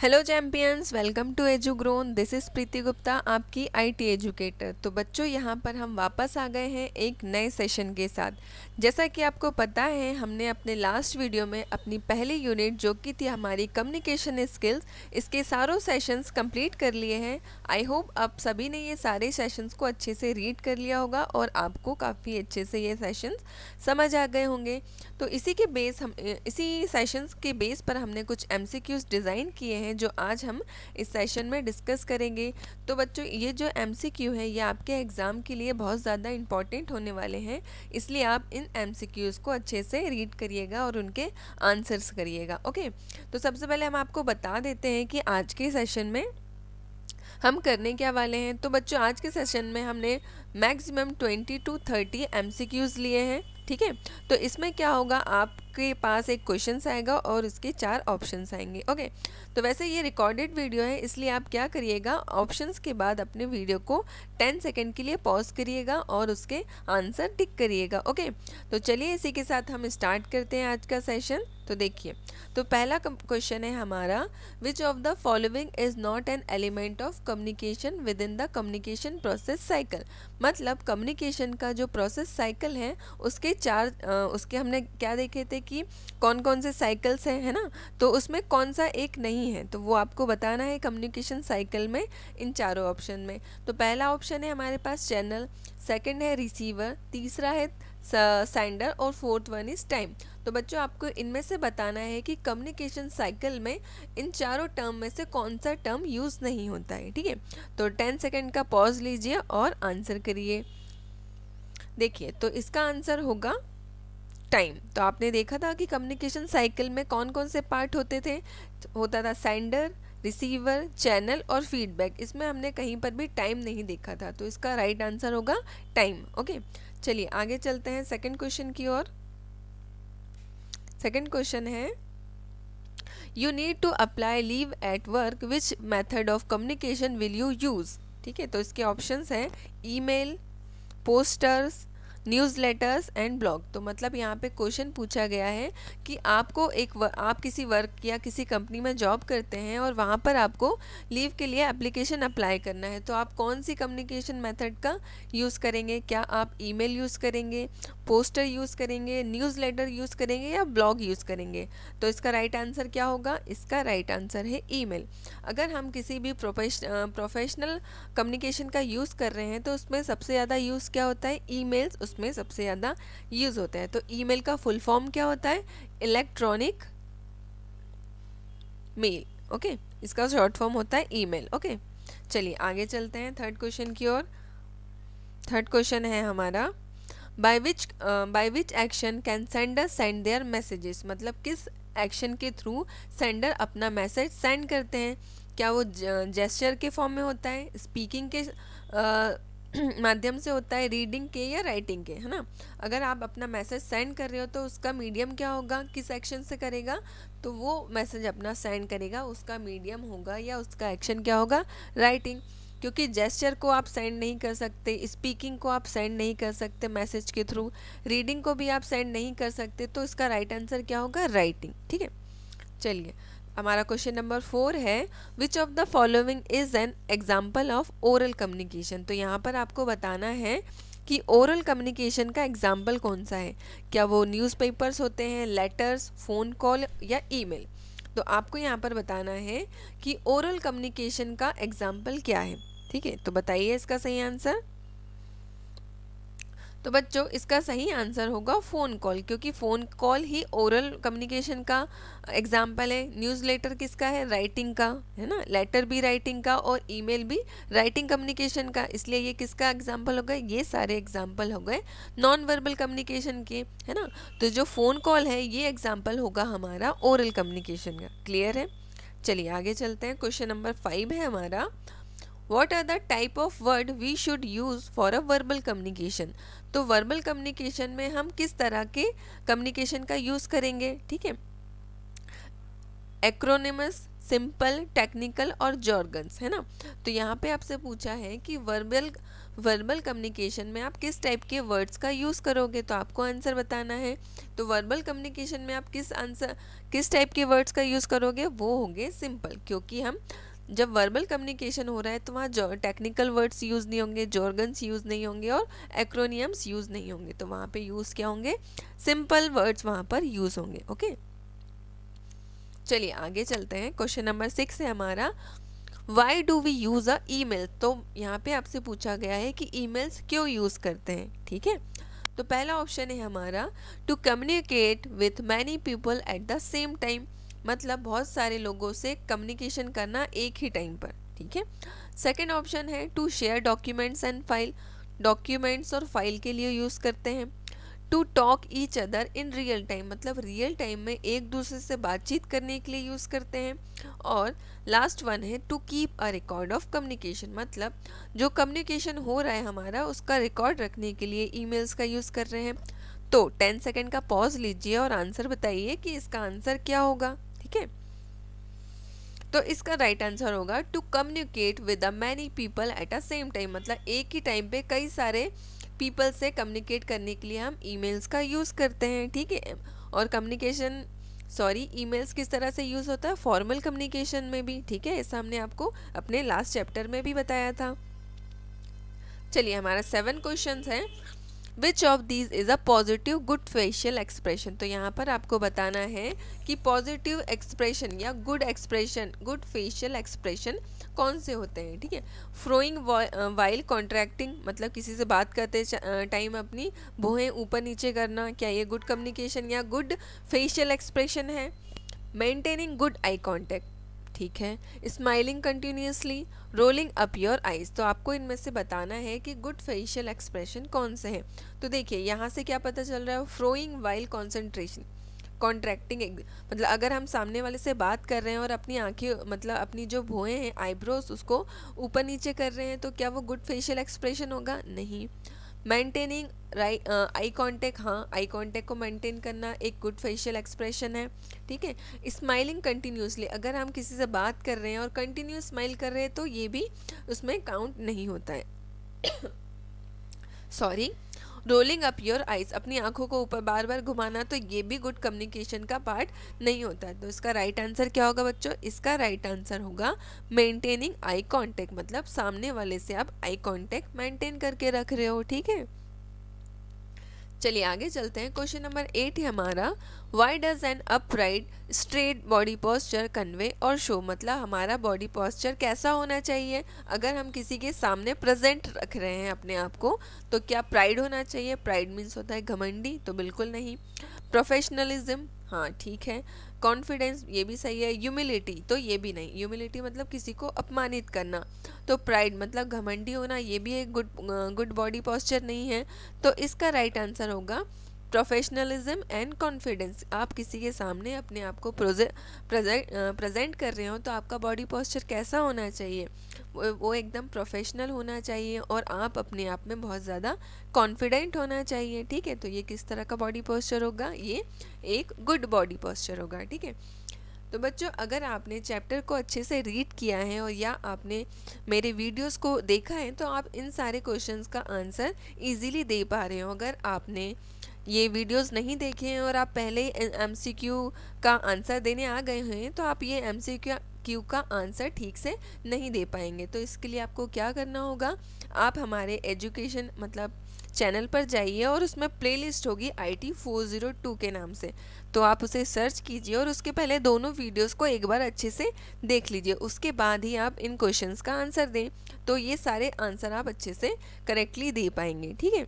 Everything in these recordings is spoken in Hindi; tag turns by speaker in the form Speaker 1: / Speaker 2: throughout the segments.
Speaker 1: Hello champions, welcome to EduGrown. This is Preeti Gupta, आपकी आईटी एजुकेटर। तो बच्चों, यहाँ पर हम वापस आ गए हैं एक नए सेशन के साथ। जैसा कि आपको पता है, हमने अपने लास्ट वीडियो में अपनी पहली यूनिट जो कि थी हमारी कम्युनिकेशन स्किल्स, इसके सारों सेशंस कंप्लीट कर लिए हैं। आई होप आप सभी ने ये सारे सेशंस को अच्छे से रीड कर लिया होगा और आपको काफ़ी अच्छे से ये सेशंस समझ आ गए होंगे। तो इसी सेशंस के बेस पर हमने कुछ एमसीक्यूज डिज़ाइन किए हैं जो आज हम इस सेशन में डिस्कस करेंगे। तो बच्चों, ये जो एमसीक्यू है ये आपके एग्ज़ाम के लिए बहुत ज़्यादा इम्पॉर्टेंट होने वाले हैं, इसलिए आप इन एमसीक्यूज़ को अच्छे से रीड करिएगा और उनके आंसर्स करिएगा। ओके, तो सबसे पहले हम आपको बता देते हैं कि आज के सेशन में हम करने क्या वाले हैं। तो बच्चों, आज के सेशन में हमने मैक्सिमम 20 to 30 एमसीक्यूज़ लिए हैं। ठीक है, तो इसमें क्या होगा, आपके पास एक क्वेश्चंस आएगा और इसके 4 ऑप्शंस आएंगे। ओके, तो वैसे ये रिकॉर्डेड वीडियो है, इसलिए आप क्या करिएगा, ऑप्शंस के बाद अपने वीडियो को 10 सेकेंड के लिए पॉज करिएगा और उसके आंसर टिक करिएगा। ओके, तो चलिए इसी के साथ हम स्टार्ट करते हैं आज का सेशन। तो देखिए, तो पहला क्वेश्चन है हमारा, which of the following is not an element of communication with in the communication process cycle. मतलब कम्युनिकेशन का जो प्रोसेस साइकिल है उसके हमने क्या देखे थे कि कौन कौन से साइकिल्स हैं, है ना। तो उसमें कौन सा एक नहीं है, तो वो आपको बताना है कम्युनिकेशन साइकिल में इन चारों ऑप्शन में। तो पहला ऑप्शन है हमारे पास चैनल, सेकंड है रिसीवर, तीसरा है सेंडर और फोर्थ वन इज टाइम। तो बच्चों, आपको इनमें से बताना है कि कम्युनिकेशन साइकिल में इन चारों टर्म में से कौन सा टर्म यूज़ नहीं होता है। ठीक है, तो 10 सेकेंड का पॉज लीजिए और आंसर करिए। देखिए, तो इसका आंसर होगा टाइम। तो आपने देखा था कि कम्युनिकेशन साइकिल में कौन कौन से पार्ट होते थे। तो होता था सेंडर, रिसीवर, चैनल और फीडबैक। इसमें हमने कहीं पर भी टाइम नहीं देखा था, तो इसका राइट आंसर होगा टाइम। ओके, चलिए आगे चलते हैं सेकंड क्वेश्चन की ओर। सेकंड क्वेश्चन है, you need to apply leave at work, which method of communication will you use. ठीक है, तो इसके ऑप्शंस हैं email, posters, newsletters and blog. तो मतलब यहाँ पे क्वेश्चन पूछा गया है कि आपको आप किसी वर्क या किसी कंपनी में जॉब करते हैं और वहाँ पर आपको लीव के लिए एप्लीकेशन अप्लाई करना है, तो आप कौन सी कम्युनिकेशन मेथड का यूज़ करेंगे। क्या आप ईमेल यूज़ करेंगे, पोस्टर यूज़ करेंगे, न्यूज़लेटर यूज़ करेंगे या ब्लॉग यूज़ करेंगे। तो इसका राइट आंसर क्या होगा, इसका राइट आंसर है ईमेल। अगर हम किसी भी प्रोफेशनल कम्युनिकेशन का यूज़ कर रहे हैं तो उसमें सबसे ज़्यादा यूज़ क्या होता है, ईमेल्स उसमें सबसे ज़्यादा यूज़ होता है। तो ईमेल का फुल फॉर्म क्या होता है, इलेक्ट्रॉनिक मेल। ओके, इसका शॉर्ट फॉर्म होता है ईमेल। ओके, चलिए आगे चलते हैं थर्ड क्वेश्चन की ओर। थर्ड क्वेश्चन है हमारा, by which action can sender send their messages. मतलब किस एक्शन के थ्रू सेंडर अपना मैसेज सेंड करते हैं। क्या वो जेस्चर के फॉर्म में होता है, स्पीकिंग के माध्यम से होता है, रीडिंग के या राइटिंग के, है ना। अगर आप अपना मैसेज सेंड कर रहे हो तो उसका मीडियम क्या होगा, किस एक्शन से करेगा, तो वो मैसेज अपना सेंड करेगा, उसका मीडियम होगा या उसका एक्शन क्या होगा, राइटिंग। क्योंकि जेस्चर को आप सेंड नहीं कर सकते, स्पीकिंग को आप सेंड नहीं कर सकते मैसेज के थ्रू, रीडिंग को भी आप सेंड नहीं कर सकते, तो इसका राइट आंसर क्या होगा, राइटिंग। ठीक है, चलिए हमारा क्वेश्चन नंबर 4 है, which of the following is an example of oral communication. तो यहाँ पर आपको बताना है कि ओरल कम्युनिकेशन का एग्जाम्पल कौन सा है। क्या वो न्यूज़पेपर्स होते हैं, लेटर्स, फ़ोन कॉल या ईमेल। तो आपको यहाँ पर बताना है कि ओरल कम्युनिकेशन का एग्जाम्पल क्या है। ठीक है, तो बताइए इसका सही आंसर। तो बच्चों, इसका सही आंसर होगा फ़ोन कॉल, क्योंकि फ़ोन कॉल ही ओरल कम्युनिकेशन का एग्जाम्पल है। न्यूज़लेटर किसका है, राइटिंग का, है ना। लेटर भी राइटिंग का और ईमेल भी राइटिंग कम्युनिकेशन का, इसलिए ये किसका एग्जाम्पल हो गए, ये सारे एग्जाम्पल हो गए नॉन वर्बल कम्युनिकेशन के, है ना। तो जो फ़ोन कॉल है ये एग्जाम्पल होगा हमारा ओरल कम्युनिकेशन का। क्लियर है, चलिए आगे चलते हैं। क्वेश्चन नंबर 5 है हमारा, What are the type of word we should use for a verbal communication। तो वर्बल कम्युनिकेशन में हम किस तरह के कम्युनिकेशन का यूज़ करेंगे। ठीक है, एक्रोनिमस, सिंपल, टेक्निकल और जॉर्गन्स, है ना। तो यहाँ पे आपसे पूछा है कि वर्बल कम्युनिकेशन में आप किस टाइप के वर्ड्स का यूज़ करोगे, तो आपको आंसर बताना है। तो वर्बल कम्युनिकेशन में आप किस टाइप के वर्ड्स का यूज़ करोगे, वो होंगे सिंपल, क्योंकि हम जब वर्बल कम्युनिकेशन हो रहा है तो वहाँ टेक्निकल वर्ड्स यूज़ नहीं होंगे, जॉर्गन्स यूज़ नहीं होंगे और एक्रोनियम्स यूज़ नहीं होंगे। तो वहाँ पे यूज़ क्या होंगे, सिंपल वर्ड्स वहाँ पर यूज़ होंगे। ओके, चलिए आगे चलते हैं। क्वेश्चन नंबर 6 है हमारा, why do we use a email. तो यहाँ पे आपसे पूछा गया है कि ईमेल्स क्यों यूज़ करते हैं, ठीक है। तो पहला ऑप्शन है हमारा, to communicate with many people at the same time, मतलब बहुत सारे लोगों से कम्युनिकेशन करना एक ही टाइम पर, ठीक है। सेकेंड ऑप्शन है, to share documents and file, documents और फाइल के लिए यूज़ करते हैं। To talk each other in real time, मतलब रियल टाइम में एक दूसरे से बातचीत करने के लिए यूज़ करते हैं। और लास्ट वन है, to keep a record of communication, मतलब जो कम्युनिकेशन हो रहा है हमारा उसका रिकॉर्ड रखने के लिए ईमेल्स का यूज़ कर रहे हैं। तो 10 सेकेंड का पॉज लीजिए और आंसर बताइए कि इसका आंसर क्या होगा, ठीक है। तो इसका राइट आंसर होगा, to communicate with many people at a same time, मतलब एक ही टाइम पे कई सारे पीपल से कम्युनिकेट करने के लिए हम ईमेल्स का यूज़ करते हैं, ठीक है। और ईमेल्स किस तरह से यूज़ होता है, फॉर्मल कम्युनिकेशन में भी, ठीक है। ऐसा हमने आपको अपने लास्ट चैप्टर में भी बताया था। चलिए हमारा 7 क्वेश्चंस हैं, which of these is a positive good facial expression. तो यहाँ पर आपको बताना है कि पॉजिटिव एक्सप्रेशन या गुड फेशियल एक्सप्रेशन कौन से होते हैं, ठीक है। फ्रोइंग वाइल कॉन्ट्रैक्टिंग, मतलब किसी से बात करते टाइम अपनी भुहें ऊपर नीचे करना, क्या ये गुड कम्युनिकेशन या गुड फेशियल एक्सप्रेशन है। मेंटेनिंग गुड आई कॉन्टैक्ट, ठीक है। Smiling continuously, rolling up your eyes. तो आपको इनमें से बताना है कि गुड फेशियल एक्सप्रेशन कौन से हैं। तो देखिए यहाँ से क्या पता चल रहा है, फ्रोइंग वाइल कॉन्सेंट्रेशन कॉन्ट्रैक्टिंग, मतलब अगर हम सामने वाले से बात कर रहे हैं और अपनी आंखें, मतलब अपनी जो भुएं हैं आईब्रोज उसको ऊपर नीचे कर रहे हैं, तो क्या वो गुड फेशियल एक्सप्रेशन होगा, नहीं। मेंटेनिंग आई कांटेक्ट, हाँ आई कांटेक्ट को मेंटेन करना एक गुड फेशियल एक्सप्रेशन है, ठीक है। स्माइलिंग कंटिन्यूसली, अगर हम किसी से बात कर रहे हैं और कंटिन्यूस स्माइल कर रहे हैं तो ये भी उसमें काउंट नहीं होता है। Sorry. Rolling up your eyes, अपनी आंखों को ऊपर बार बार घुमाना, तो ये भी गुड कम्युनिकेशन का पार्ट नहीं होता है। तो इसका राइट आंसर क्या होगा बच्चों, इसका राइट आंसर होगा मेंटेनिंग आई कांटेक्ट, मतलब सामने वाले से आप आई कांटेक्ट मेंटेन करके रख रहे हो, ठीक है। चलिए आगे चलते हैं। क्वेश्चन नंबर 8 है हमारा, why does N upright straight body posture convey और शो, मतलब हमारा बॉडी पोस्चर कैसा होना चाहिए अगर हम किसी के सामने प्रेजेंट रख रहे हैं अपने आप को, तो क्या प्राइड होना चाहिए, प्राइड मीन्स होता है घमंडी, तो बिल्कुल नहीं। प्रोफेशनलिज्म, हाँ ठीक है। कॉन्फिडेंस, ये भी सही है। ह्यूमिलिटी, तो ये भी नहीं, ह्यूमिलिटी मतलब किसी को अपमानित करना। तो प्राइड मतलब घमंडी होना, ये भी एक गुड बॉडी पोस्चर नहीं है। तो इसका राइट आंसर होगा प्रोफेशनलिज्म एंड कॉन्फिडेंस। आप किसी के सामने अपने आप को प्रेजेंट कर रहे हो तो आपका बॉडी पोस्चर कैसा होना चाहिए, वो एकदम प्रोफेशनल होना चाहिए और आप अपने आप में बहुत ज़्यादा कॉन्फिडेंट होना चाहिए, ठीक है। तो ये किस तरह का बॉडी पोस्चर होगा, ये एक गुड बॉडी पोस्चर होगा, ठीक है। तो बच्चों अगर आपने चैप्टर को अच्छे से रीड किया है और या आपने मेरे वीडियोस को देखा है तो आप इन सारे क्वेश्चंस का आंसर इजीली दे पा रहे हो। अगर आपने ये वीडियोस नहीं देखे हैं और आप पहले एमसीक्यू का आंसर देने आ गए हैं तो आप ये एमसीक्यू का आंसर ठीक से नहीं दे पाएंगे। तो इसके लिए आपको क्या करना होगा, आप हमारे एजुकेशन मतलब चैनल पर जाइए और उसमें प्लेलिस्ट होगी IT 402 के नाम से, तो आप उसे सर्च कीजिए और उसके पहले दोनों वीडियोस को एक बार अच्छे से देख लीजिए, उसके बाद ही आप इन क्वेश्चंस का आंसर दें, तो ये सारे आंसर आप अच्छे से करेक्टली दे पाएंगे, ठीक है।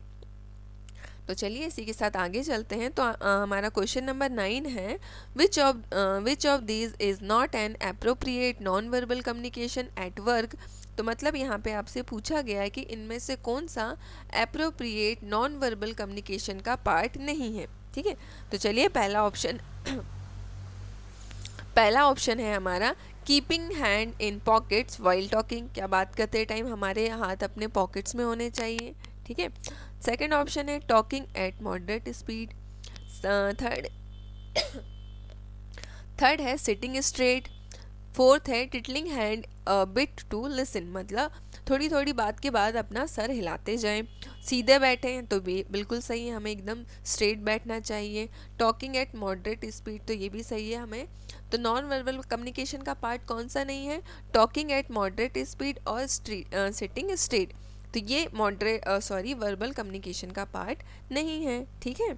Speaker 1: तो चलिए इसी के साथ आगे चलते हैं। तो हमारा क्वेश्चन नंबर 9 है, which of these is not an appropriate non verbal communication at work. तो मतलब यहाँ पे आपसे पूछा गया है कि इनमें से कौन सा अप्रोप्रिएट नॉन वर्बल कम्युनिकेशन का पार्ट नहीं है, ठीक है। तो चलिए पहला ऑप्शन है हमारा keeping hand in pockets while talking, क्या बात करते टाइम हमारे हाथ अपने पॉकेट्स में होने चाहिए, ठीक है। सेकेंड ऑप्शन है talking at moderate speed. Third है सिटिंग स्ट्रेट। फोर्थ है टिटलिंग हैंड बिट टू लिसन, मतलब थोड़ी थोड़ी बात के बाद अपना सर हिलाते जाएं। सीधे बैठे हैं तो भी बिल्कुल सही है, हमें एकदम स्ट्रेट बैठना चाहिए। टॉकिंग एट मॉडरेट स्पीड, तो ये भी सही है हमें। तो नॉन वर्बल कम्युनिकेशन का पार्ट कौन सा नहीं है? टॉकिंग एट मॉडरेट स्पीड और सिटिंग स्ट्रेट, तो ये वर्बल कम्युनिकेशन का पार्ट नहीं है, ठीक है।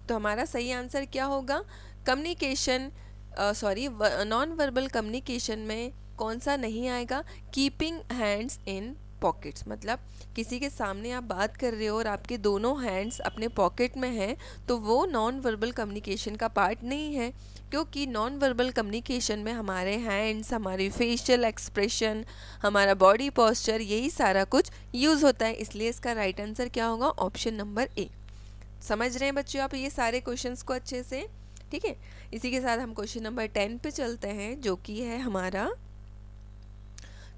Speaker 1: तो हमारा सही आंसर क्या होगा? कम्युनिकेशन नॉन वर्बल कम्युनिकेशन में कौन सा नहीं आएगा? कीपिंग हैंड्स इन पॉकेट्स, मतलब किसी के सामने आप बात कर रहे हो और आपके दोनों हैंड्स अपने पॉकेट में हैं, तो वो नॉन वर्बल कम्युनिकेशन का पार्ट नहीं है, क्योंकि नॉन वर्बल कम्युनिकेशन में हमारे हैंड्स, हमारी फेशियल एक्सप्रेशन, हमारा बॉडी पोस्चर, यही सारा कुछ यूज़ होता है। इसलिए इसका राइट आंसर क्या होगा? ऑप्शन नंबर ए। समझ रहे हैं बच्चों आप ये सारे क्वेश्चंस को अच्छे से? ठीक है, इसी के साथ हम क्वेश्चन नंबर 10 पे चलते हैं, जो कि है हमारा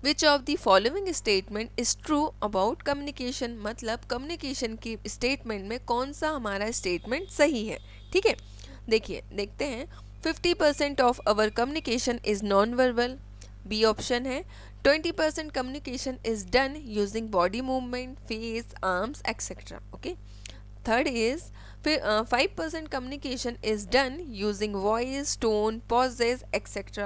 Speaker 1: which of the following statement is true about communication, मतलब कम्युनिकेशन की स्टेटमेंट में कौन सा हमारा स्टेटमेंट सही है। ठीक है, देखिए देखते हैं। 50% of our communication is non verbal, B option है। 20% communication is done using body movement, face, arms etcetera. Okay, third is 5% communication is done using voice, tone, pauses, etc.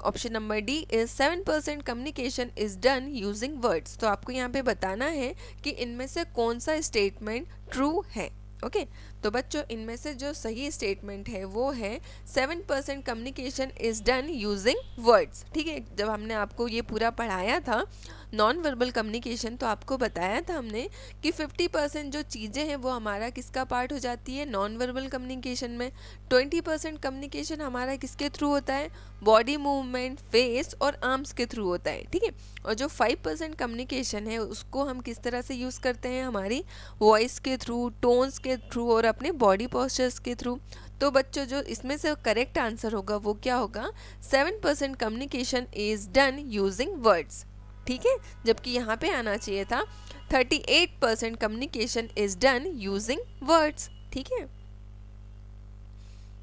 Speaker 1: Option number D is 7% communication is done using words. तो आपको यहाँ पे बताना है कि इनमें से कौन सा स्टेटमेंट ट्रू है। ओके, तो बच्चों इनमें से जो सही स्टेटमेंट है वो है 7% communication is done using words. ठीक है, जब हमने आपको ये पूरा पढ़ाया था नॉन वर्बल कम्युनिकेशन, तो आपको बताया था हमने कि 50% जो चीज़ें हैं वो हमारा किसका पार्ट हो जाती है? नॉन वर्बल कम्युनिकेशन में। 20% कम्युनिकेशन हमारा किसके थ्रू होता है? बॉडी मूवमेंट, फेस और आर्म्स के थ्रू होता है। ठीक है, और जो 5% कम्युनिकेशन है उसको हम किस तरह से यूज़ करते हैं? हमारी वॉइस के थ्रू, टोन्स के थ्रू और अपने बॉडी पोस्चर्स के थ्रू। तो बच्चों जो इसमें से करेक्ट आंसर होगा वो क्या होगा? 7% communication is done using words. ठीक है, जबकि यहाँ पे आना चाहिए था 38% communication is done using words. ठीक है,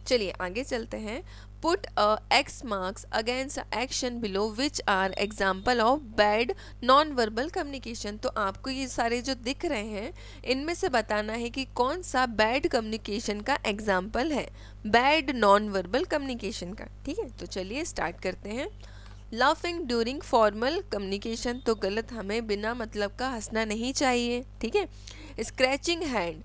Speaker 1: चलिए आगे चलते हैं। Put X marks against action below which are example of bad non verbal communication. तो आपको ये सारे जो दिख रहे हैं इनमें से बताना है कि कौन सा बैड कम्युनिकेशन का एग्जाम्पल है, बैड नॉन वर्बल कम्युनिकेशन का। ठीक है, तो चलिए स्टार्ट करते हैं। लाफिंग ड्यूरिंग फॉर्मल कम्युनिकेशन, तो गलत, हमें बिना मतलब का हंसना नहीं चाहिए। ठीक है। स्क्रैचिंग हैंड,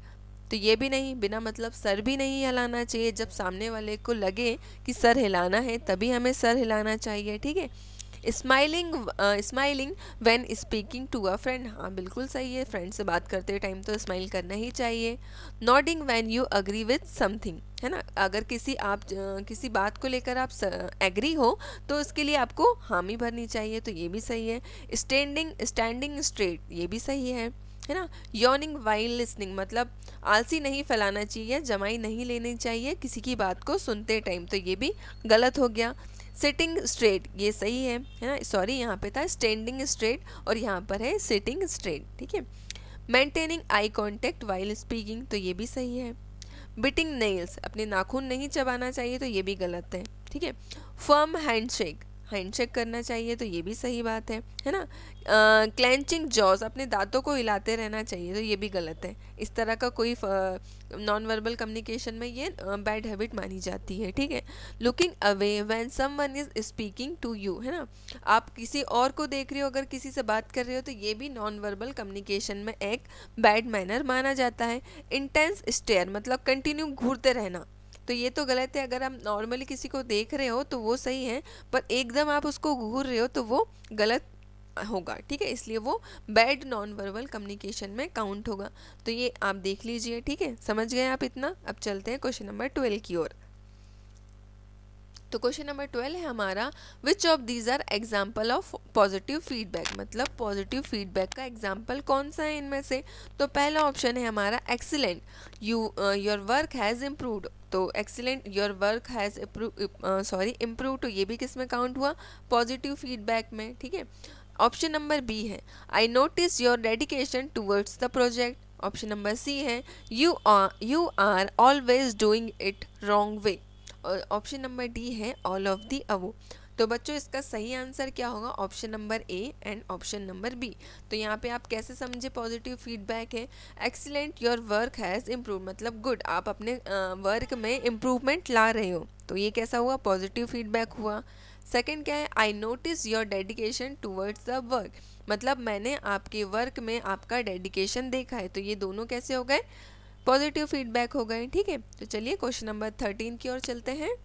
Speaker 1: तो ये भी नहीं, बिना मतलब सर भी नहीं हिलाना चाहिए। जब सामने वाले को लगे कि सर हिलाना है तभी हमें सर हिलाना चाहिए। ठीक है। Smiling when speaking to a friend, हाँ बिल्कुल सही है, फ्रेंड से बात करते टाइम तो स्माइल करना ही चाहिए। Nodding when you agree with something, है ना, अगर किसी बात को लेकर आप एग्री हो तो उसके लिए आपको हामी भरनी चाहिए, तो ये भी सही है। स्टैंडिंग स्ट्रेट, ये भी सही है ना। यॉर्निंग वाइल लिसनिंग, मतलब आलसी नहीं फैलाना चाहिए, जमाई नहीं लेनी चाहिए किसी की बात को सुनते टाइम, तो ये भी गलत हो गया। सिटिंग स्ट्रेट, ये सही है ना, सॉरी यहाँ पे था स्टैंडिंग स्ट्रेट और यहाँ पर है सिटिंग स्ट्रेट। ठीक है। Maintaining eye contact while speaking, तो ये भी सही है। बिटिंग नेल्स, अपने नाखून नहीं चबाना चाहिए, तो ये भी गलत है। ठीक है। फर्म हैंडशेक करना चाहिए, तो ये भी सही बात है ना। क्लेंचिंग जॉज, अपने दांतों को हिलाते रहना चाहिए, तो ये भी गलत है। इस तरह का कोई नॉन वर्बल कम्युनिकेशन में ये बैड हैबिट मानी जाती है। ठीक है। Looking away when someone is speaking to you, है ना, आप किसी और को देख रहे हो, अगर किसी से बात कर रहे हो, तो ये भी नॉन वर्बल कम्युनिकेशन में एक बैड मैनर माना जाता है। इंटेंस स्टेयर, मतलब कंटिन्यू घूरते रहना, तो ये तो गलत है। अगर आप नॉर्मली किसी को देख रहे हो तो वो सही है, पर एकदम आप उसको घूर रहे हो तो वो गलत होगा। ठीक है, इसलिए वो बैड नॉन वर्बल कम्युनिकेशन में काउंट होगा। तो ये आप देख लीजिए। ठीक है, समझ गए आप इतना। अब चलते हैं क्वेश्चन नंबर 12 की ओर। तो क्वेश्चन नंबर 12 है हमारा, which of these are example of positive feedback, मतलब पॉजिटिव फीडबैक का एग्जाम्पल कौन सा है इनमें से? तो पहला ऑप्शन है हमारा excellent, your work has improved, तो excellent your work has improve, तो ये भी किस में काउंट हुआ? पॉजिटिव फीडबैक में। ठीक है। ऑप्शन नंबर बी है, I notice your dedication towards the project. Option number C है, you are always doing it wrong way. और ऑप्शन नंबर डी है ऑल ऑफ दी अबव। तो बच्चों इसका सही आंसर क्या होगा? Option number A and option number B. तो यहाँ पे आप कैसे समझे पॉजिटिव फीडबैक है? Excellent, your work has improve, मतलब गुड, आप अपने वर्क में इम्प्रूवमेंट ला रहे हो, तो ये कैसा हुआ? पॉजिटिव फीडबैक हुआ। सेकंड क्या है? I notice your dedication towards the work, मतलब मैंने आपके वर्क में आपका डेडिकेशन देखा है, तो ये दोनों कैसे हो गए? पॉजिटिव फीडबैक हो गए। ठीक है, तो चलिए क्वेश्चन नंबर 13 की ओर चलते हैं।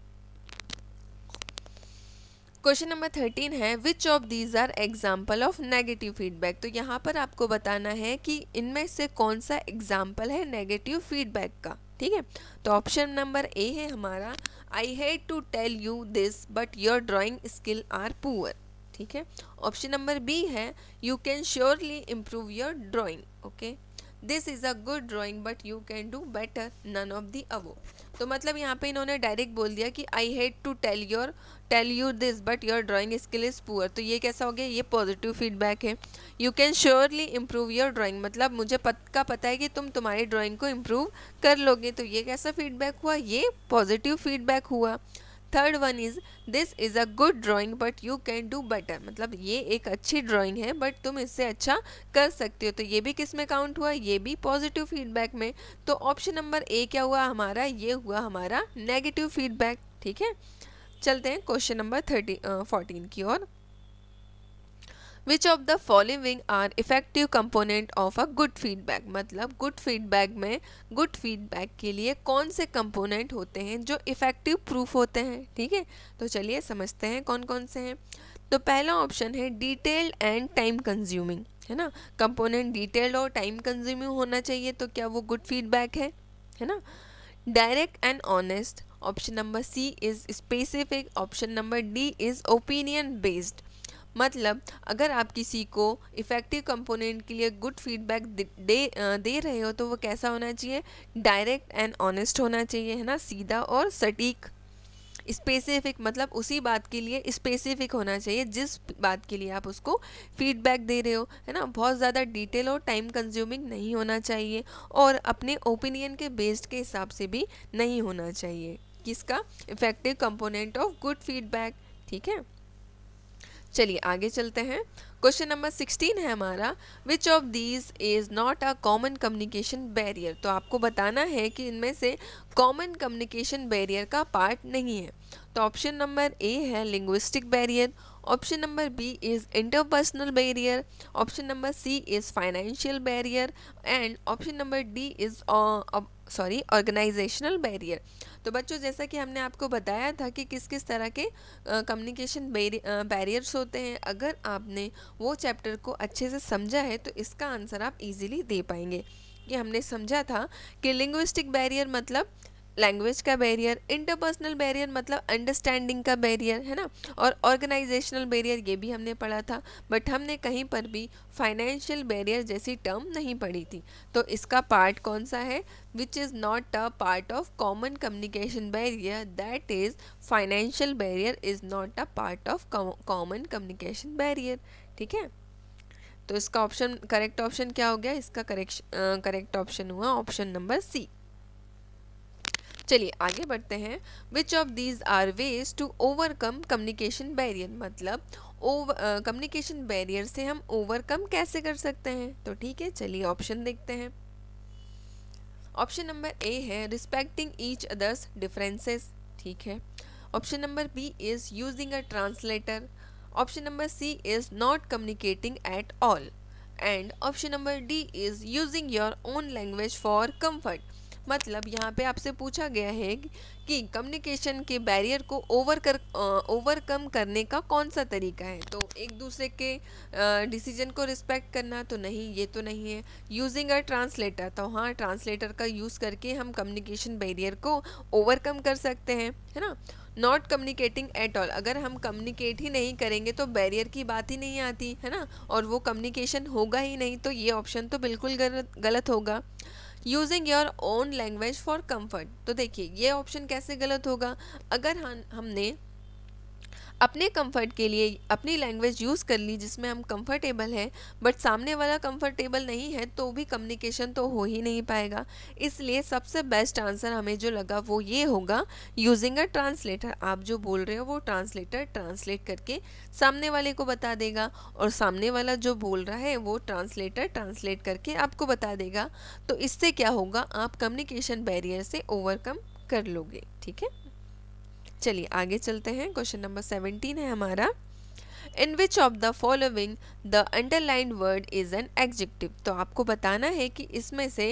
Speaker 1: क्वेश्चन नंबर 13 है which of these are example of negative feedback. तो यहाँ पर आपको बताना है कि इनमें से कौन सा एग्जाम्पल है नेगेटिव फीडबैक का। ठीक है, तो ऑप्शन नंबर ए है हमारा, I hate to tell you this but your drawing skill are poor. ठीक है, ऑप्शन नंबर बी है, you can surely improve your drawing. Okay, this is a good drawing but you can do better, none of the above. तो मतलब यहाँ पे इन्होंने डायरेक्ट बोल दिया कि I hate to tell you this but your drawing skill is poor, तो ये कैसा हो गया? ये पॉजिटिव फीडबैक है। You can surely improve your drawing, मतलब मुझे पता है कि तुम तुम्हारी ड्राइंग को इम्प्रूव कर लोगे, तो ये कैसा फीडबैक हुआ? ये पॉजिटिव फीडबैक हुआ। Third one is this is a good drawing but you can do better, मतलब ये एक अच्छी ड्राइंग है बट तुम इससे अच्छा कर सकते हो, तो ये भी किस में काउंट हुआ? ये भी पॉजिटिव फीडबैक में। तो ऑप्शन नंबर ए क्या हुआ हमारा? ये हुआ हमारा नेगेटिव फीडबैक। ठीक है, चलते हैं क्वेश्चन नंबर 14 की ओर। Which of the following are effective component of a good feedback, मतलब गुड फीडबैक में गुड फीडबैक के लिए कौन से कंपोनेंट होते हैं जो इफेक्टिव प्रूफ होते हैं। ठीक है, तो चलिए समझते हैं कौन कौन से हैं। तो पहला ऑप्शन है डिटेल्ड एंड टाइम कंज्यूमिंग, है ना, कंपोनेंट डिटेल्ड और टाइम कंज्यूमिंग होना चाहिए, तो क्या वो गुड फीडबैक है ना। Direct and honest, option number C is specific, option number D is opinion based, मतलब अगर आप किसी को इफ़ेक्टिव कंपोनेंट के लिए गुड फीडबैक दे रहे हो तो वो कैसा होना चाहिए? डायरेक्ट एंड ऑनेस्ट होना चाहिए, है ना, सीधा और सटीक। स्पेसिफिक, मतलब उसी बात के लिए स्पेसिफिक होना चाहिए जिस बात के लिए आप उसको फीडबैक दे रहे हो, है ना। बहुत ज़्यादा डिटेल और टाइम कंज्यूमिंग नहीं होना चाहिए, और अपने ओपिनियन के बेस्ड के हिसाब से भी नहीं होना चाहिए। किसका? Effective component of good feedback. ठीक है, चलिए आगे चलते हैं। क्वेश्चन नंबर 16 है हमारा, which of these is not a common communication barrier. तो आपको बताना है कि इनमें से कॉमन कम्युनिकेशन बैरियर का पार्ट नहीं है। तो ऑप्शन नंबर ए है linguistic barrier, option number B is interpersonal barrier, option number C is financial barrier and option number D is organisational barrier. तो बच्चों जैसा कि हमने आपको बताया था कि किस किस तरह के कम्युनिकेशन बैरियर्स होते हैं, अगर आपने वो चैप्टर को अच्छे से समझा है तो इसका आंसर आप इजीली दे पाएंगे। कि हमने समझा था कि लिंग्विस्टिक बैरियर मतलब लैंग्वेज का बैरियर, इंटरपर्सनल बैरियर मतलब अंडरस्टैंडिंग का बैरियर, है ना, और ऑर्गेनाइजेशनल बैरियर ये भी हमने पढ़ा था, बट हमने कहीं पर भी फाइनेंशियल बैरियर जैसी टर्म नहीं पढ़ी थी। तो इसका पार्ट कौन सा है? Which is not a part of common communication barrier, that is financial barrier is not a part of common communication barrier. ठीक है, तो इसका ऑप्शन करेक्ट ऑप्शन क्या हो गया? इसका करेक्ट ऑप्शन हुआ ऑप्शन नंबर सी। चलिए आगे बढ़ते हैं। Which of these are ways to overcome communication barrier, मतलब कम्युनिकेशन बैरियर से हम ओवरकम कैसे कर सकते हैं। तो ठीक है, चलिए ऑप्शन देखते हैं। ऑप्शन नंबर ए है रिस्पेक्टिंग ईच अदर्स डिफरेंसेस। ठीक है, option number B is using a translator, option number C is not communicating at all and option number D is using your own language for comfort. मतलब यहाँ पे आपसे पूछा गया है कि कम्युनिकेशन के बैरियर को ओवरकम करने का कौन सा तरीका है। तो एक दूसरे के डिसीजन को रिस्पेक्ट करना, तो नहीं, ये तो नहीं है। यूजिंग अ ट्रांसलेटर, तो हाँ, ट्रांसलेटर का यूज़ करके हम कम्युनिकेशन बैरियर को ओवरकम कर सकते हैं, है ना। नॉट कम्युनिकेटिंग एट ऑल, अगर हम कम्युनिकेट ही नहीं करेंगे तो बैरियर की बात ही नहीं आती, है ना, और वो कम्युनिकेशन होगा ही नहीं, तो ये ऑप्शन तो बिल्कुल गलत होगा। Using your own language for comfort, तो देखिए ये ऑप्शन कैसे गलत होगा? अगर हमने अपने कंफर्ट के लिए अपनी लैंग्वेज यूज़ कर ली जिसमें हम कंफर्टेबल हैं, बट सामने वाला कंफर्टेबल नहीं है तो भी कम्युनिकेशन तो हो ही नहीं पाएगा। इसलिए सबसे बेस्ट आंसर हमें जो लगा वो ये होगा, यूजिंग अ ट्रांसलेटर। आप जो बोल रहे हो वो ट्रांसलेटर ट्रांसलेट करके सामने वाले को बता देगा, और सामने वाला जो बोल रहा है वो ट्रांसलेटर ट्रांसलेट करके आपको बता देगा। तो इससे क्या होगा, आप कम्युनिकेशन बैरियर से ओवरकम कर लोगे। ठीक है, चलिए आगे चलते हैं। क्वेश्चन नंबर 17 है हमारा, in which of the following the underline word is an adjective. तो आपको बताना है कि इसमें से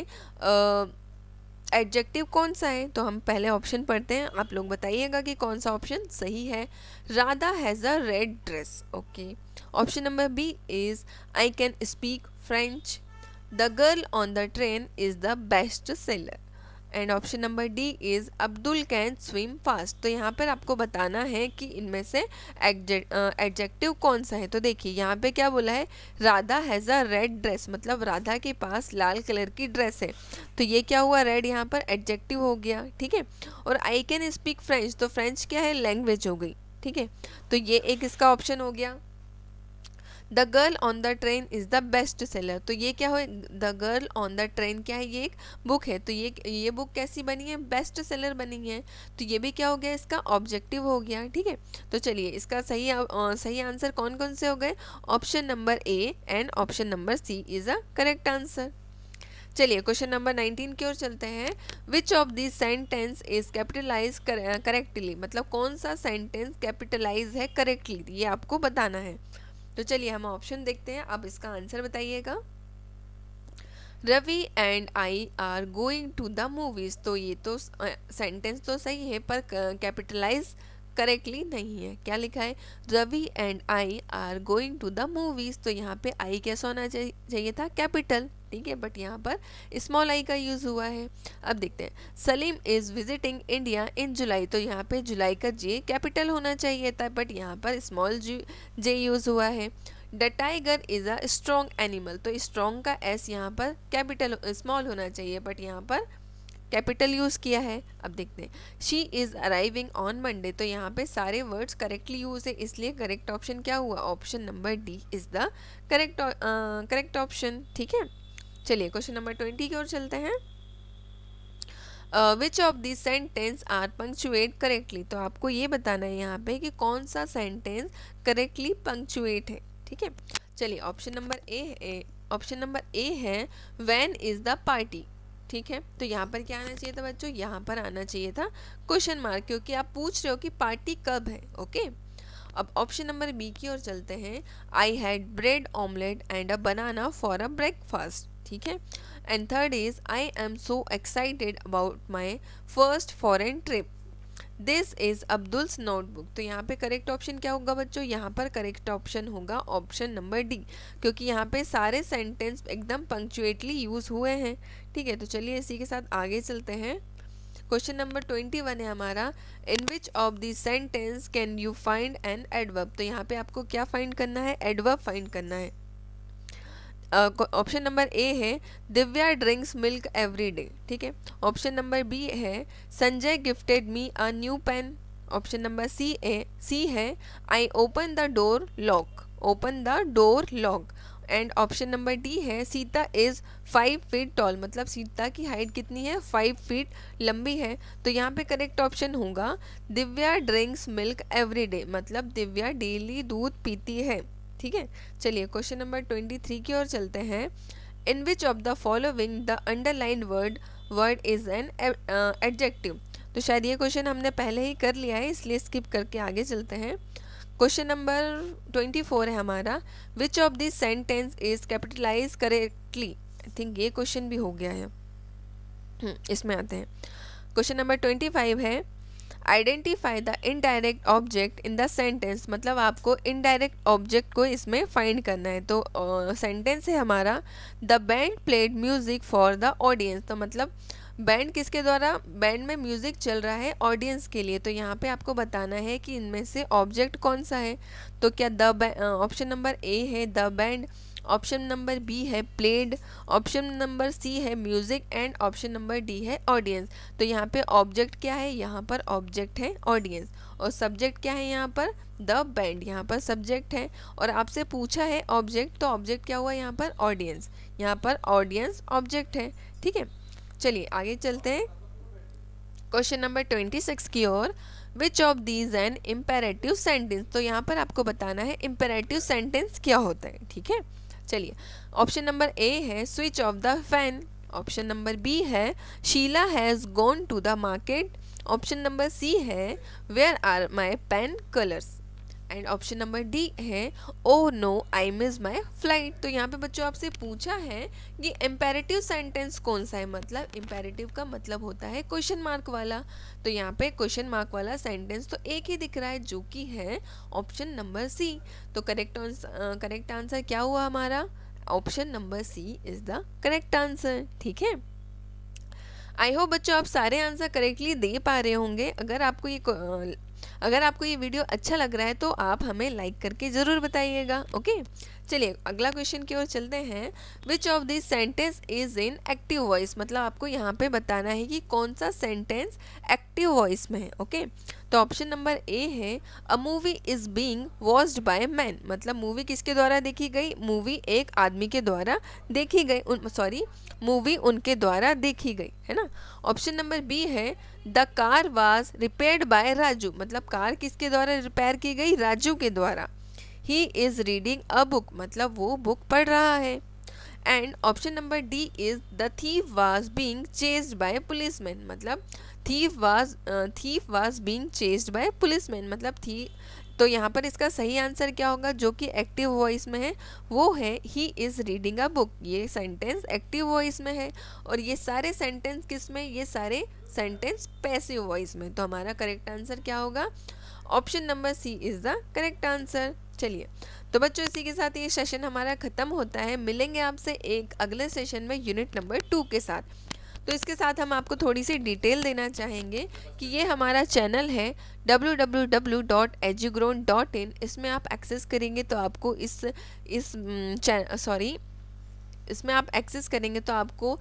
Speaker 1: एडजेक्टिव कौन सा है। तो हम पहले ऑप्शन पढ़ते हैं, आप लोग बताइएगा कि कौन सा ऑप्शन सही है। Radha has a red dress. Okay. Option number B is I can speak French. The girl on the train is the best seller. And option number D is Abdul can swim fast. तो यहाँ पर आपको बताना है कि इनमें से एडजेक्टिव कौन सा है। तो देखिए यहाँ पे क्या बोला है, Radha has a red dress, मतलब राधा के पास लाल कलर की ड्रेस है। तो ये क्या हुआ, रेड यहाँ पर एडजेक्टिव हो गया। ठीक है, और आई कैन स्पीक फ्रेंच, तो फ्रेंच क्या है, लैंग्वेज हो गई। ठीक है, तो ये एक इसका ऑप्शन हो गया। The girl on the train is the best seller, तो ये क्या हो, the girl on the train क्या है, ये एक बुक है। तो ये बुक कैसी बनी है, बेस्ट सेलर बनी है। तो ये भी क्या हो गया, इसका ऑब्जेक्टिव हो गया। ठीक है, तो चलिए इसका सही आंसर कौन कौन से हो गए, option number A and option number C is a correct answer. चलिए क्वेश्चन नंबर 19 की ओर चलते हैं। Which of this sentence is capitalise correctly, मतलब कौन सा सेंटेंस कैपिटलाइज है करेक्टली, ये आपको बताना है। तो चलिए हम ऑप्शन देखते हैं, अब इसका आंसर बताइएगा। Ravi and I are going to the movies, तो ये तो सेंटेंस तो सही है पर कैपिटलाइज करेक्टली नहीं है। क्या लिखा है, Ravi and I are going to the movies, तो यहाँ पे आई कैसा होना चाहिए था, कैपिटल। ठीक है, बट यहाँ पर स्मॉल आई का यूज़ हुआ है। अब देखते हैं, Salim is visiting India in July, तो यहाँ पे जुलाई का जे कैपिटल होना चाहिए था, बट यहाँ पर स्मॉल जे यूज़ हुआ है। The tiger is a strong animal, तो स्ट्रॉन्ग का एस यहाँ पर कैपिटल स्मॉल होना चाहिए, बट यहाँ पर कैपिटल यूज़ किया है। अब देखते हैं, she is arriving on Monday, तो यहाँ पे सारे वर्ड्स करेक्टली यूज़ है, इसलिए करेक्ट ऑप्शन क्या हुआ, option number D is the correct option. ठीक है, चलिए क्वेश्चन नंबर 20 की ओर चलते हैं। Which of this sentence are punctuate correctly, तो आपको ये बताना है यहाँ पे कि कौन सा सेंटेंस करेक्टली पंक्चुएट है। ठीक है, चलिए ऑप्शन नंबर ए है व्हेन इज द पार्टी। ठीक है, तो यहाँ पर क्या आना चाहिए था बच्चों, यहाँ पर आना चाहिए था क्वेश्चन मार्क, क्योंकि आप पूछ रहे हो कि पार्टी कब है। ओके, अब ऑप्शन नंबर बी की ओर चलते हैं। I had bread omelette and a banana for a breakfast. ठीक है, and third is I am so excited about my first foreign trip, this is Abdul's notebook. तो यहाँ पे करेक्ट ऑप्शन क्या होगा बच्चों, यहाँ पर करेक्ट ऑप्शन होगा ऑप्शन नंबर डी, क्योंकि यहाँ पे सारे सेंटेंस एकदम पंक्चुएटली यूज हुए हैं। ठीक है, तो चलिए इसी के साथ आगे चलते हैं। क्वेश्चन नंबर 21 है हमारा, in which of this sentence can you find an adverb. तो यहाँ पे आपको क्या फाइंड करना है, एडवर्ब फाइंड करना है। ऑप्शन नंबर ए है Divya drinks milk every day. ठीक है, ऑप्शन नंबर बी है Sanjay gifted me a new pen. Option number C है I open the door lock. And option number D है सीता इज 5 फीट टॉल, मतलब सीता की हाइट कितनी है, 5 फीट लंबी है। तो यहाँ पे करेक्ट ऑप्शन होगा Divya drinks milk every day, मतलब दिव्या डेली दूध पीती है। ठीक है, चलिए क्वेश्चन नंबर 23 की ओर चलते हैं। In which of the following the underline word is an adjective. तो शायद ये क्वेश्चन हमने पहले ही कर लिया है, इसलिए स्किप करके आगे चलते हैं। क्वेश्चन नंबर 24 है हमारा, which of this sentence is capitalise correctly. I think ये क्वेश्चन भी हो गया है, इसमें आते हैं। क्वेश्चन नंबर 25 है, identify the indirect object in the sentence, मतलब आपको इनडायरेक्ट ऑब्जेक्ट को इसमें फाइंड करना है। तो सेंटेंस है हमारा, the band played music for the audience, तो मतलब बैंड किसके द्वारा, बैंड में म्यूजिक चल रहा है ऑडियंस के लिए। तो यहाँ पे आपको बताना है कि इनमें से ऑब्जेक्ट कौन सा है। तो क्या ऑप्शन नंबर ए है the band option number B है प्लेड, ऑप्शन नंबर सी है music and option number D है ऑडियंस। तो यहाँ पे ऑब्जेक्ट क्या है, यहाँ पर ऑब्जेक्ट है ऑडियंस, और सब्जेक्ट क्या है यहाँ पर, द बैंड, यहाँ पर सब्जेक्ट है, और आपसे पूछा है ऑब्जेक्ट, तो ऑब्जेक्ट क्या हुआ यहाँ पर, ऑडियंस, यहाँ पर ऑडियंस ऑब्जेक्ट है। ठीक है, चलिए आगे चलते हैं क्वेश्चन नंबर 26 की ओर। Which of these an imperative sentence, तो यहाँ पर आपको बताना है इम्पेरेटिव सेंटेंस क्या होता है। ठीक है, चलिए ऑप्शन नंबर ए है switch off the fan, option number B है Sheela has gone to the market, option number C है where are my pen colours, and option number D है oh no I miss my flight. तो यहाँ पे बच्चों आपसे पूछा है कि इम्पेरेटिव सेंटेंस कौन सा है, मतलब इम्पेरेटिव का मतलब होता है क्वेश्चन मार्क वाला। तो यहाँ पे क्वेश्चन मार्क वाला सेंटेंस तो एक ही दिख रहा है जो कि है ऑप्शन नंबर सी। तो करेक्ट आंसर क्या हुआ हमारा, option number C is the correct answer. ठीक है, आई होप बच्चों आप सारे आंसर करेक्टली दे पा रहे होंगे। अगर आपको ये वीडियो अच्छा लग रहा है तो आप हमें लाइक करके ज़रूर बताइएगा। ओके, चलिए अगला क्वेश्चन की ओर चलते हैं। Which of this sentence is in active voice, मतलब आपको यहाँ पे बताना है कि कौन सा सेंटेंस एक्टिव वॉइस में है। ओके, तो ऑप्शन नंबर ए है a movie is being watched by man, मतलब मूवी किसके द्वारा देखी गई, मूवी एक आदमी के द्वारा देखी गई, मूवी उनके द्वारा देखी गई है ना। ऑप्शन नंबर बी है the car was repaired bye Raju, मतलब कार किसके द्वारा रिपेयर की गई, राजू के द्वारा। He is reading a book, मतलब वो बुक पढ़ रहा है। And option number D is the thief was being chased by policeman, मतलब thief was being chased by policeman, मतलब थी। तो यहाँ पर इसका सही आंसर क्या होगा जो कि एक्टिव वॉइस में है, वो है he is reading a book. ये सेंटेंस एक्टिव वॉइस में है, और ये सारे सेंटेंस किस में, ये सारे सेंटेंस पैसिव वॉइस में। तो हमारा करेक्ट आंसर क्या होगा, option number C is the correct answer. चलिए तो बच्चों इसी के साथ ये सेशन हमारा ख़त्म होता है। मिलेंगे आपसे एक अगले सेशन में यूनिट नंबर 2 के साथ। तो इसके साथ हम आपको थोड़ी सी डिटेल देना चाहेंगे कि ये हमारा चैनल है www.edugrown.in। इसमें आप एक्सेस करेंगे तो आपको इसमें आप एक्सेस करेंगे तो आपको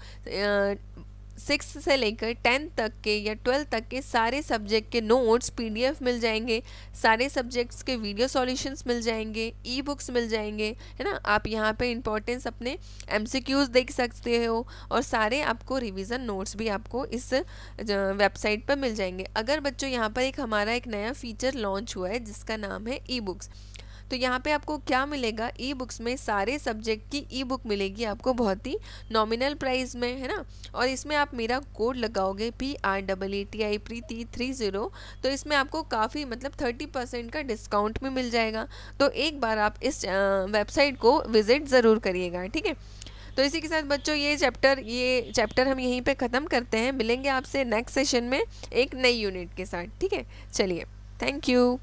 Speaker 1: 6 से लेकर 10 तक के या 12 तक के सारे सब्जेक्ट के नोट्स PDF मिल जाएंगे, सारे सब्जेक्ट्स के वीडियो सॉल्यूशंस मिल जाएंगे, ई बुक्स मिल जाएंगे, है ना। आप यहाँ पे इंपॉर्टेंस अपने MCQs देख सकते हो, और सारे आपको रिवीजन नोट्स भी आपको इस वेबसाइट पर मिल जाएंगे। अगर बच्चों यहाँ पर हमारा एक नया फीचर लॉन्च हुआ है जिसका नाम है ई बुक्स। तो यहाँ पे आपको क्या मिलेगा, ई बुक्स में सारे सब्जेक्ट की ई बुक मिलेगी आपको बहुत ही नॉमिनल प्राइस में, है ना। और इसमें आप मेरा कोड लगाओगे PREETI प्रीति 30, तो इसमें आपको काफ़ी मतलब 30% का डिस्काउंट भी मिल जाएगा। तो एक बार आप इस वेबसाइट को विज़िट ज़रूर करिएगा, ठीक है। तो इसी के साथ बच्चों ये चैप्टर हम यहीं पे ख़त्म करते हैं। मिलेंगे आपसे नेक्स्ट सेशन में एक नई यूनिट के साथ, ठीक है। चलिए, थैंक यू।